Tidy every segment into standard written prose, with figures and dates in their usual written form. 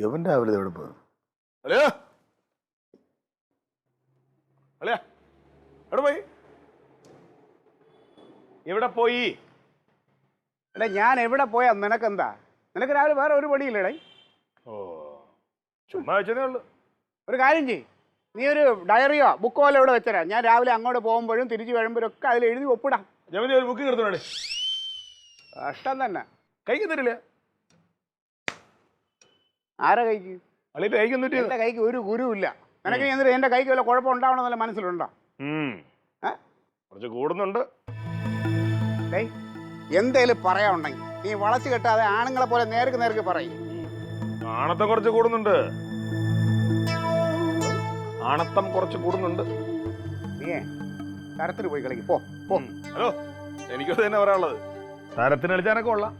യവൻ രാവിലെ എവിടെ പോകും? അല്ലയോ അല്ലയാ എവിടെ പോയി? എവിടെ പോയി? എടാ ഞാൻ എവിടെ പോയാ നിനക്കെന്താ? നിനക്ക് രാവിലെ വേറെ ഒരു പണിയില്ലേടേ? ഓ ചുമ്മാ വെച്ചതേ ഉള്ളു. ഒരു കാര്യം ചെയ്യ്, നീ ഒരു ഡയറിയോ ബുക്കോ എല്ലാം ഇവിടെ വെച്ചരാ. ഞാൻ രാവിലെ അങ്ങോട്ട് പോകുമ്പോഴും തിരിച്ചു വരുമ്പോഴും ഒക്കെ അതിൽ എഴുതി ഒപ്പിടാം. ജമനി ഒരു ബുക്ക് എടുത്തോടെ. കഷ്ടം തന്നെ. കൈക്ക് തരില്ല. ആരെ കൈക്ക്? അളിയുടെ കൈക്ക് എന്നിട്ട് എന്റെ കൈക്ക് ഒരു ഗുരുവില്ല. നിനക്ക് എന്നിട്ട് എന്റെ കൈക്ക് വല്ല കുഴപ്പം ഉണ്ടാവണമെന്നല്ല മനസ്സിലുണ്ടോ? കുറച്ച് കൂടുന്നുണ്ട്. എന്തേലും പറയാനുണ്ടെങ്കിൽ നീ വളച്ചു കെട്ടാതെ ആണുങ്ങളെ പോലെ നേർക്ക് പറയും. ആണത്തം കുറച്ച് കൂടുന്നുണ്ട്. ആണത്തം കുറച്ച് കൂടുന്നുണ്ട്. നീ തരത്തിന് പോയി കളിക്കും. പോ പോ. ഹലോ, എനിക്കത് തന്നെ പറയാനുള്ളത്. തരത്തിന് കളിച്ചാനൊക്കെ കൊള്ളാം.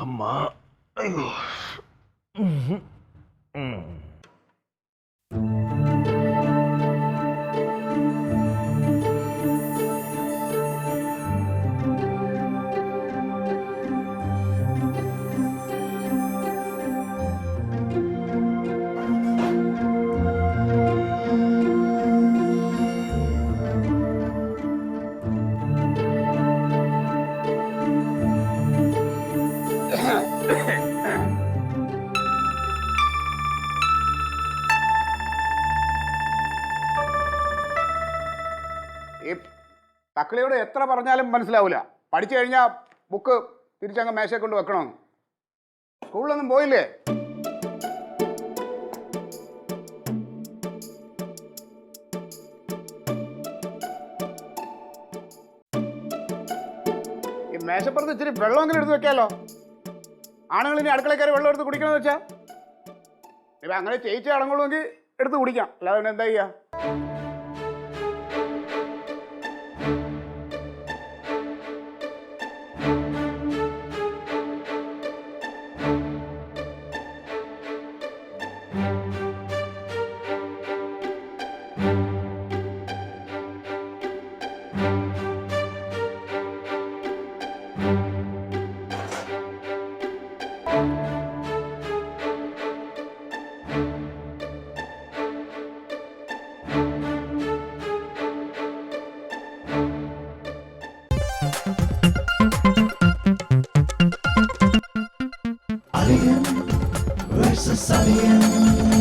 അമ്മ അയ്യോ. ഈ തക്കളിയോട് എത്ര പറഞ്ഞാലും മനസ്സിലാവില്ല. പഠിച്ചു കഴിഞ്ഞാൽ ബുക്ക് തിരിച്ചങ്ങ് മേശയെ കൊണ്ട് വെക്കണമെന്ന്. സ്കൂളിലൊന്നും പോയില്ലേ? ഈ മേശപ്പുറത്ത് ഇച്ചിരി വെള്ളമെങ്കിലും എടുത്ത് വെക്കാമല്ലോ. ആണുങ്ങൾ ഇനി അടുക്കളയിൽ കയറി വെള്ളം എടുത്ത് കുടിക്കണമെന്ന് വെച്ചാൽ ഇപ്പം അങ്ങനെ ചേച്ചി അടങ്ങുള്ളൂവെങ്കിൽ എടുത്ത് കുടിക്കാം. അല്ലാതെ പിന്നെ എന്താ ചെയ്യുക? Alien versus Alien.